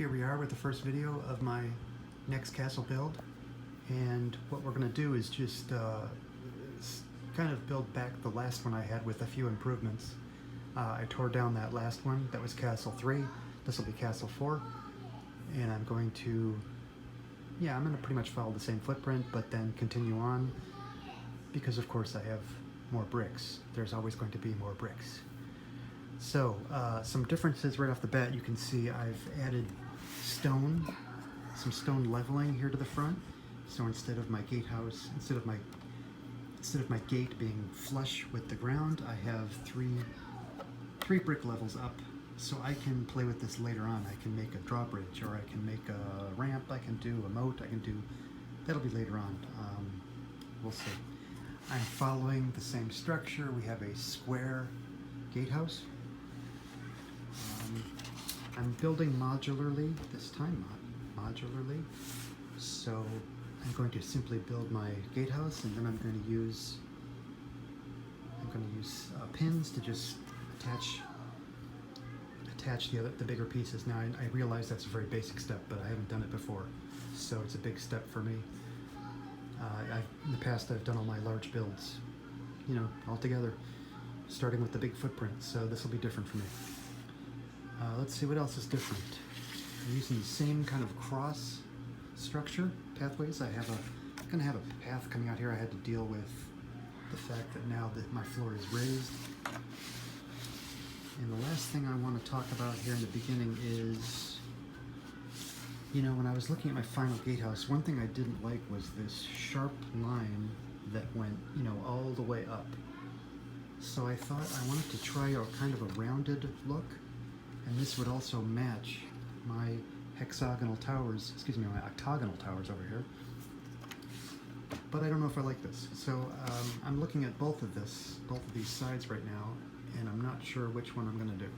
Here we are with the first video of my next castle build, and what we're going to do is just kind of build back the last one I had with a few improvements. I tore down that last one. That was Castle 3. This will be Castle 4, and I'm going to pretty much follow the same footprint but then continue on, because of course I have more bricks. There's always going to be more bricks. So some differences right off the bat. You can see I've added some stone leveling here to the front. So instead of my gatehouse, instead of my gate being flush with the ground, I have three brick levels up. So I can play with this later on. I can make a drawbridge, or I can make a ramp, I can do a moat, that'll be later on. We'll see. I'm following the same structure. We have a square gatehouse. I'm building modularly this time, modularly. So I'm going to simply build my gatehouse, and then I'm going to use pins to just attach the bigger pieces. Now I realize that's a very basic step, but I haven't done it before, so it's a big step for me. In the past I've done all my large builds, all together, starting with the big footprint, so this will be different for me. Let's see what else is different. I'm using the same kind of cross structure, pathways. I'm gonna have a path coming out here. I had to deal with the fact that now that my floor is raised. And the last thing I want to talk about here in the beginning is, when I was looking at my final gatehouse, one thing I didn't like was this sharp line that went, all the way up. So I thought I wanted to try a kind of a rounded look, and this would also match my octagonal towers over here. But I don't know if I like this. So I'm looking at both of these sides right now, and I'm not sure which one I'm going to do.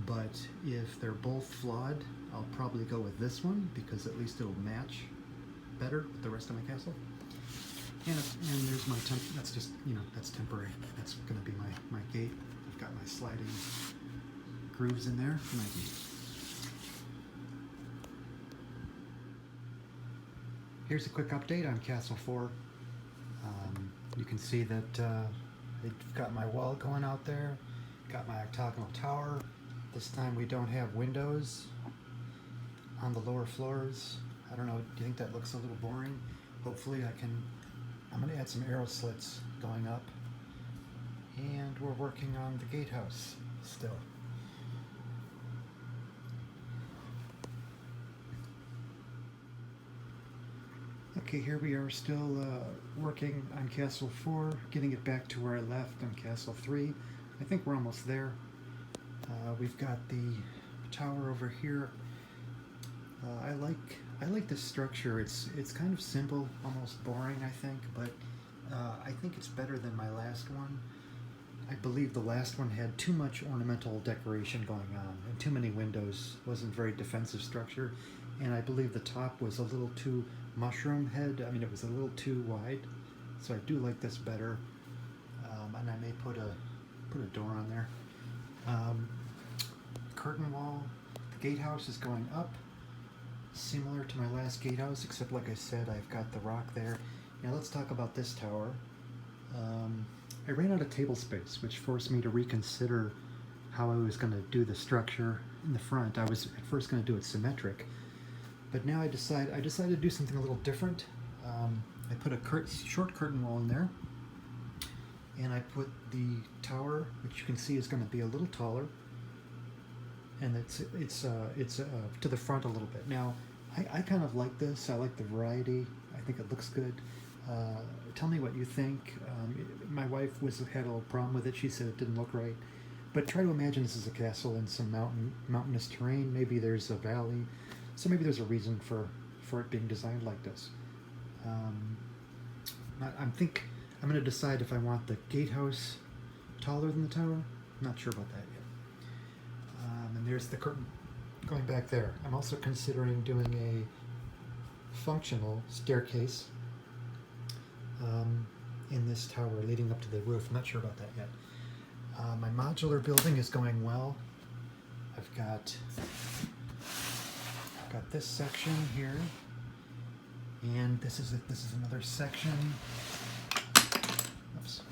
But if they're both flawed, I'll probably go with this one, because at least it'll match better with the rest of my castle. And there's my that's just, that's temporary. That's going to be my gate. I've got my sliding grooves in there for my gate. Here's a quick update on Castle 4. You can see that they've got my wall going out there, got my octagonal tower. This time we don't have windows on the lower floors. I don't know, do you think that looks a little boring? Hopefully I'm going to add some arrow slits going up. And we're working on the gatehouse still. Okay, here we are still working on Castle 4, getting it back to where I left on Castle 3. I think we're almost there. We've got the tower over here. I like this structure. It's kind of simple, almost boring, I think, but I think it's better than my last one. I believe the last one had too much ornamental decoration going on and too many windows. Wasn't very defensive structure, and I believe the top was a little too mushroom head. I mean, it was a little too wide, so I do like this better. And I may put a door on there. Curtain wall. The gatehouse is going up, similar to my last gatehouse, except like I said, I've got the rock there. Now let's talk about this tower. I ran out of table space, which forced me to reconsider how I was going to do the structure in the front. I was at first going to do it symmetric, but now I decided to do something a little different. I put a short curtain wall in there, and I put the tower, which you can see is going to be a little taller, and it's to the front a little bit. Now, I kind of like this. I like the variety. I think it looks good. Tell me what you think. My wife had a little problem with it. She said it didn't look right. But try to imagine this is a castle in some mountainous terrain. Maybe there's a valley. So maybe there's a reason for it being designed like this. I'm going to decide if I want the gatehouse taller than the tower. I'm not sure about that yet. And there's the curtain going back there. I'm also considering doing a functional staircase in this tower leading up to the roof. I'm not sure about that yet. My modular building is going well. I've got got this section here, and this is another section. Oops.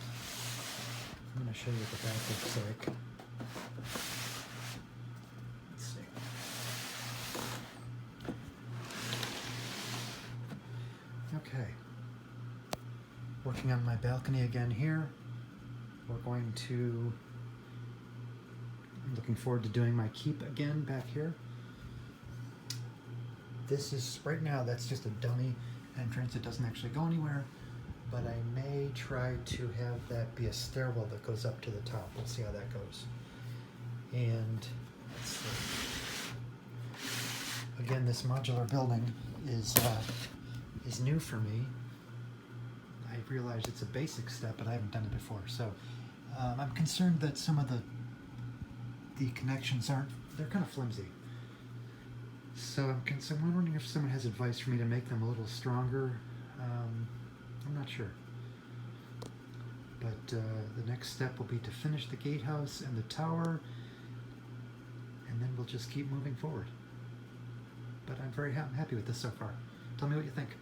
I'm going to show you what the back looks like. Let's see. Okay. Working on my balcony again here. We're going to, I'm looking forward to doing my keep again back here. This is, right now, that's just a dummy entrance. It doesn't actually go anywhere, but I may try to have that be a stairwell that goes up to the top. We'll see how that goes. And let's see. Again, this modular building is new for me. I realize it's a basic step, but I haven't done it before. So I'm concerned that some of the connections they're kind of flimsy. So I'm wondering if someone has advice for me to make them a little stronger. I'm not sure. But the next step will be to finish the gatehouse and the tower, and then we'll just keep moving forward. But I'm happy with this so far. Tell me what you think.